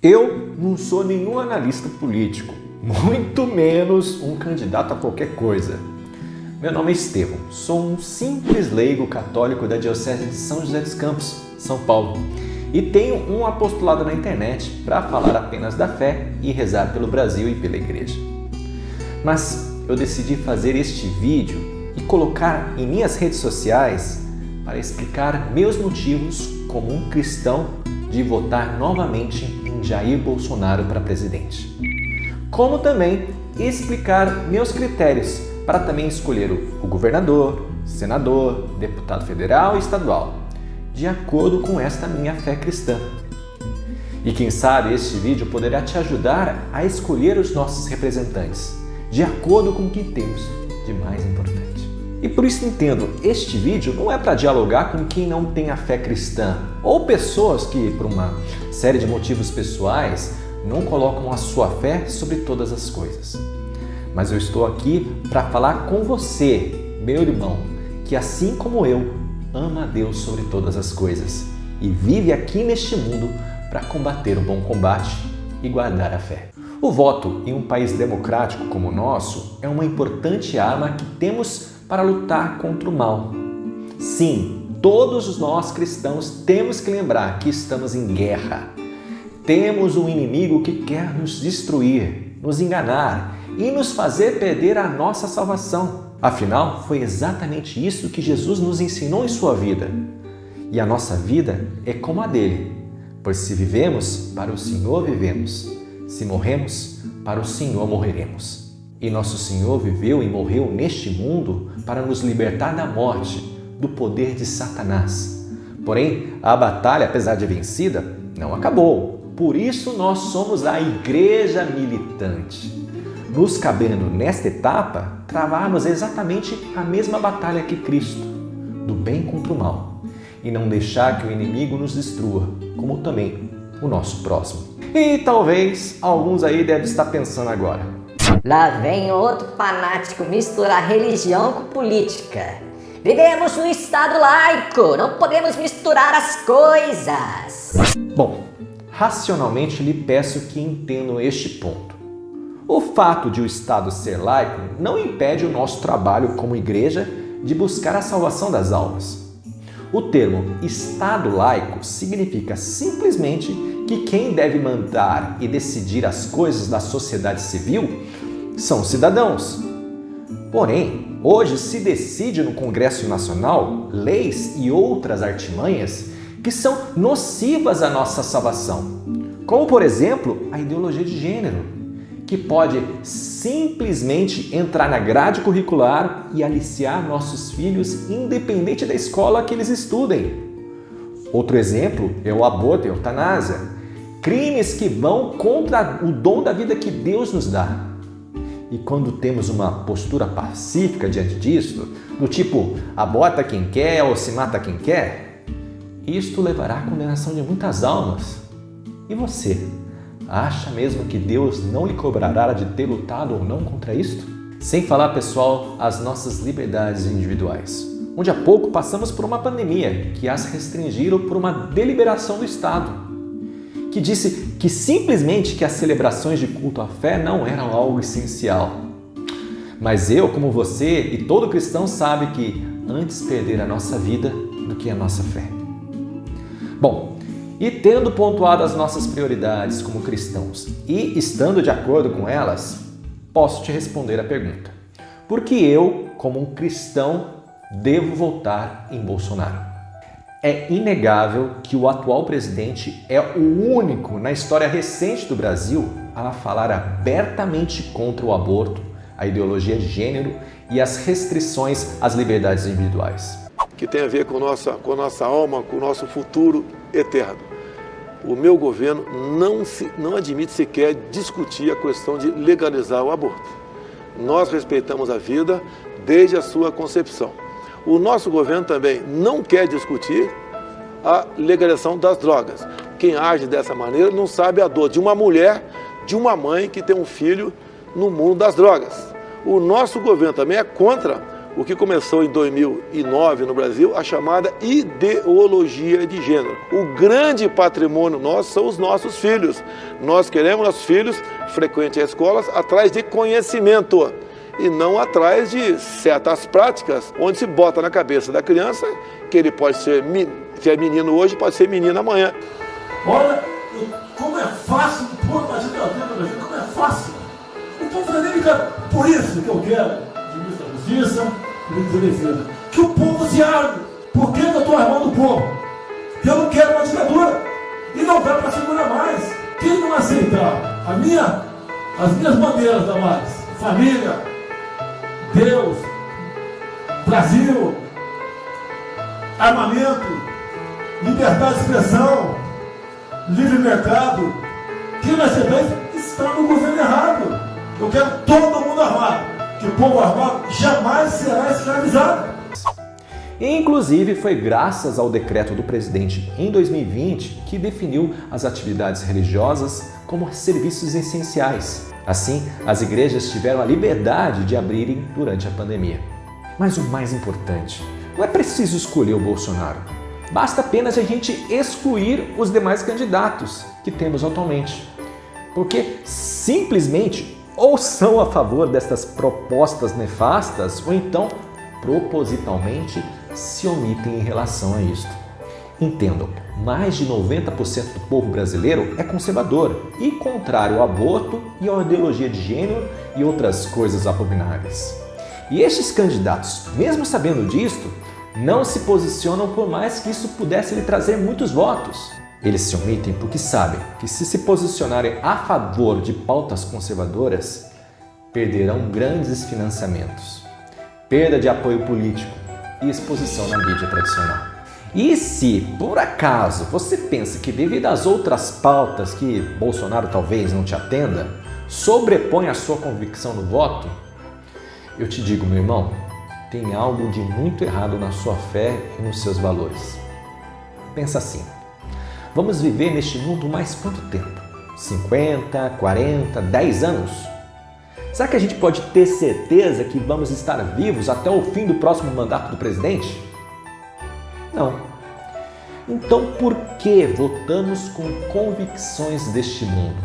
Eu não sou nenhum analista político, muito menos um candidato a qualquer coisa. Meu nome é Estevão, sou um simples leigo católico da Diocese de São José dos Campos, São Paulo, e tenho um apostolado na internet para falar apenas da fé e rezar pelo Brasil e pela Igreja. Mas eu decidi fazer este vídeo e colocar em minhas redes sociais para explicar meus motivos como um cristão de votar novamente em Jair Bolsonaro para presidente. Como também explicar meus critérios para também escolher o governador, senador, deputado federal e estadual, de acordo com esta minha fé cristã. E quem sabe este vídeo poderá te ajudar a escolher os nossos representantes, de acordo com o que temos de mais importante. E por isso entendo, este vídeo não é para dialogar com quem não tem a fé cristã, ou pessoas que, por uma série de motivos pessoais, não colocam a sua fé sobre todas as coisas. Mas eu estou aqui para falar com você, meu irmão, que assim como eu, ama a Deus sobre todas as coisas e vive aqui neste mundo para combater o bom combate e guardar a fé. O voto em um país democrático como o nosso é uma importante arma que temos para lutar contra o mal. Sim, todos nós cristãos temos que lembrar que estamos em guerra. Temos um inimigo que quer nos destruir, nos enganar e nos fazer perder a nossa salvação. Afinal, foi exatamente isso que Jesus nos ensinou em sua vida. E a nossa vida é como a dele, pois se vivemos, para o Senhor vivemos. Se morremos, para o Senhor morreremos. E nosso Senhor viveu e morreu neste mundo para nos libertar da morte, do poder de Satanás. Porém, a batalha, apesar de vencida, não acabou. Por isso nós somos a Igreja militante. Nos cabendo nesta etapa, travarmos exatamente a mesma batalha que Cristo, do bem contra o mal, e não deixar que o inimigo nos destrua, como também o nosso próximo. E talvez alguns aí devem estar pensando agora: lá vem outro fanático misturar religião com política. Vivemos num estado laico, não podemos misturar as coisas. Bom, racionalmente lhe peço que entendam este ponto. O fato de o Estado ser laico não impede o nosso trabalho como igreja de buscar a salvação das almas. O termo Estado laico significa simplesmente que quem deve mandar e decidir as coisas da sociedade civil são cidadãos. Porém, hoje se decide no Congresso Nacional leis e outras artimanhas que são nocivas à nossa salvação, como por exemplo a ideologia de gênero, que pode simplesmente entrar na grade curricular e aliciar nossos filhos independente da escola que eles estudem. Outro exemplo é o aborto e a eutanásia, crimes que vão contra o dom da vida que Deus nos dá. E quando temos uma postura pacífica diante disso, do tipo aborta quem quer ou se mata quem quer, isto levará à condenação de muitas almas. E você? Acha mesmo que Deus não lhe cobrará de ter lutado ou não contra isto? Sem falar, pessoal, as nossas liberdades individuais, onde há pouco passamos por uma pandemia que as restringiram por uma deliberação do Estado, que disse que simplesmente que as celebrações de culto à fé não eram algo essencial. Mas eu, como você e todo cristão, sabe que antes perder a nossa vida do que a nossa fé. Bom, e tendo pontuado as nossas prioridades como cristãos e estando de acordo com elas, posso te responder a pergunta: por que eu, como um cristão, devo votar em Bolsonaro? É inegável que o atual presidente é o único na história recente do Brasil a falar abertamente contra o aborto, a ideologia de gênero e as restrições às liberdades individuais. Que tem a ver com a nossa alma, com o nosso futuro eterno. O meu governo não admite sequer discutir a questão de legalizar o aborto. Nós respeitamos a vida desde a sua concepção. O nosso governo também não quer discutir a legalização das drogas. Quem age dessa maneira não sabe a dor de uma mulher, de uma mãe que tem um filho no mundo das drogas. O nosso governo também é contra o que começou em 2009 no Brasil, a chamada ideologia de gênero. O grande patrimônio nosso são os nossos filhos. Nós queremos nossos filhos frequentem as escolas atrás de conhecimento e não atrás de certas práticas onde se bota na cabeça da criança que ele pode ser, se é menino hoje, pode ser menina amanhã. Olha, como é fácil pôr uma ditadura no Brasil, como é fácil. O povo não é nem por isso que eu quero de ministro da Justiça, ministro da Defesa. Que o povo se arme. Por que eu estou armando o povo? Eu não quero uma ditadura. E não dá para segurar mais. Quem não aceitar as minhas bandeiras, Damares, família, Deus, Brasil, armamento, liberdade de expressão, livre mercado, quem não aceitar está no governo errado. Eu quero todo mundo armado, que o povo armado jamais será escravizado. Inclusive, foi graças ao decreto do presidente em 2020 que definiu as atividades religiosas como serviços essenciais. Assim, as igrejas tiveram a liberdade de abrirem durante a pandemia. Mas o mais importante, não é preciso escolher o Bolsonaro. Basta apenas a gente excluir os demais candidatos que temos atualmente. Porque simplesmente ou são a favor destas propostas nefastas ou então propositalmente se omitem em relação a isto. Entendam, mais de 90% do povo brasileiro é conservador e contrário ao aborto e à ideologia de gênero e outras coisas abomináveis. E estes candidatos, mesmo sabendo disto, não se posicionam por mais que isso pudesse lhe trazer muitos votos. Eles se omitem porque sabem que se posicionarem a favor de pautas conservadoras, perderão grandes financiamentos, perda de apoio político e exposição na mídia tradicional. E se, por acaso, você pensa que devido às outras pautas que Bolsonaro talvez não te atenda, sobrepõe a sua convicção no voto, eu te digo, meu irmão, tem algo de muito errado na sua fé e nos seus valores. Pensa assim, vamos viver neste mundo mais quanto tempo? 50, 40, 10 anos? Será que a gente pode ter certeza que vamos estar vivos até o fim do próximo mandato do presidente? Não. Então por que votamos com convicções deste mundo?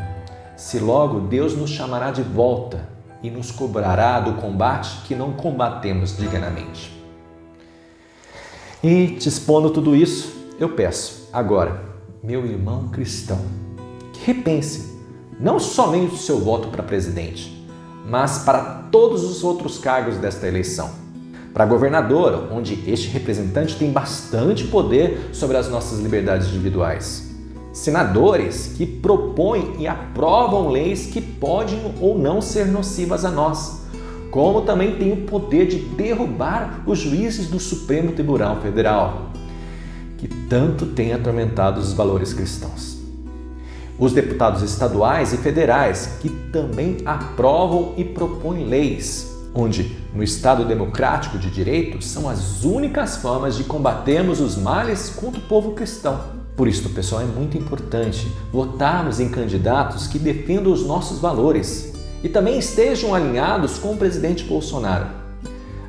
Se logo Deus nos chamará de volta e nos cobrará do combate que não combatemos dignamente. E te expondo tudo isso, eu peço agora, meu irmão cristão, que repense não somente o seu voto para presidente, mas para todos os outros cargos desta eleição. Para governador, onde este representante tem bastante poder sobre as nossas liberdades individuais. Senadores que propõem e aprovam leis que podem ou não ser nocivas a nós, como também tem o poder de derrubar os juízes do Supremo Tribunal Federal, que tanto tem atormentado os valores cristãos. Os deputados estaduais e federais, que também aprovam e propõem leis, onde, no Estado democrático de direito, são as únicas formas de combatermos os males contra o povo cristão. Por isso, pessoal, é muito importante votarmos em candidatos que defendam os nossos valores e também estejam alinhados com o presidente Bolsonaro.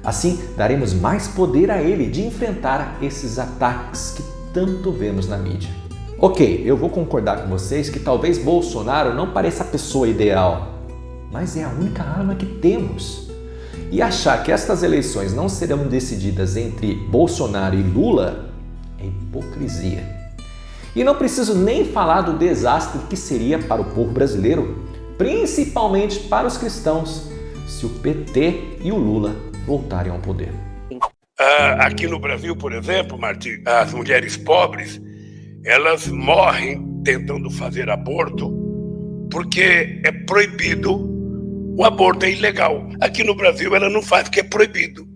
Assim, daremos mais poder a ele de enfrentar esses ataques que tanto vemos na mídia. Ok, eu vou concordar com vocês que talvez Bolsonaro não pareça a pessoa ideal, mas é a única arma que temos. E achar que estas eleições não serão decididas entre Bolsonaro e Lula é hipocrisia. E não preciso nem falar do desastre que seria para o povo brasileiro, principalmente para os cristãos, se o PT e o Lula voltarem ao poder. Aqui no Brasil, por exemplo, Martim, as mulheres pobres, elas morrem tentando fazer aborto porque é proibido. O aborto é ilegal. Aqui no Brasil ela não faz porque é proibido.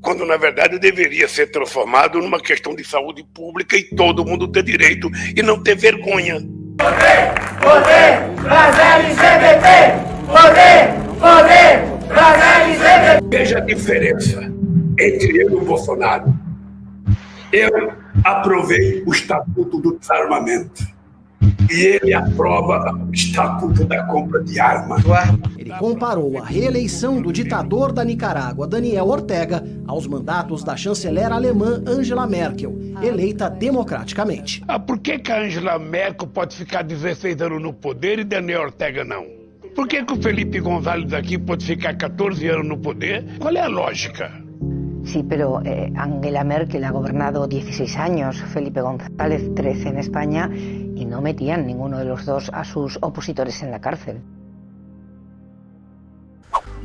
Quando na verdade deveria ser transformado numa questão de saúde pública e todo mundo ter direito e não ter vergonha. Poder pras LGBT! Poder pras LGBT! Veja a diferença entre eu e o Bolsonaro. Eu aprovei o Estatuto do Desarmamento. e ele aprova o Estatuto da Compra de Armas. Ele comparou a reeleição do ditador da Nicarágua, Daniel Ortega, aos mandatos da chanceler alemã Angela Merkel, eleita democraticamente. Por que a Angela Merkel pode ficar 16 anos no poder e Daniel Ortega não? Por que o Felipe González aqui pode ficar 14 anos no poder? Qual é a lógica? Sí, pero Angela Merkel ha gobernado 16 años, Felipe González 13 en España y no metían ninguno de los dos a sus opositores en la cárcel.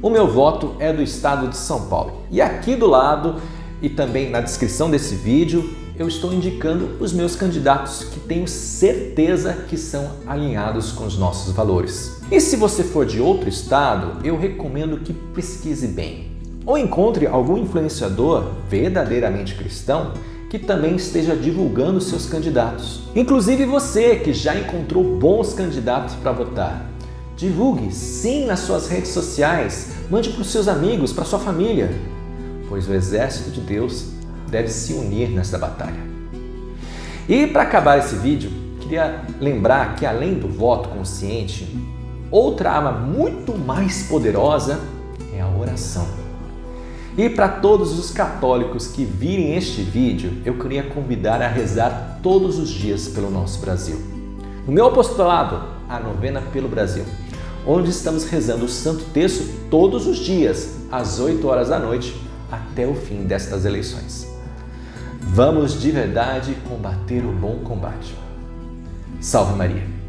O meu voto é do estado de São Paulo. E aqui do lado, e também na descrição desse vídeo, eu estou indicando os meus candidatos que tenho certeza que são alinhados com os nossos valores. E se você for de outro estado, eu recomendo que pesquise bem. Ou encontre algum influenciador verdadeiramente cristão que também esteja divulgando seus candidatos. Inclusive você que já encontrou bons candidatos para votar. Divulgue sim nas suas redes sociais, mande para os seus amigos, para sua família, pois o exército de Deus deve se unir nessa batalha. E para acabar esse vídeo, queria lembrar que além do voto consciente, outra arma muito mais poderosa é a oração. E para todos os católicos que virem este vídeo, eu queria convidar a rezar todos os dias pelo nosso Brasil. No meu apostolado, a Novena pelo Brasil, onde estamos rezando o Santo Terço todos os dias, às 8 horas da noite, até o fim destas eleições. Vamos de verdade combater o bom combate. Salve Maria!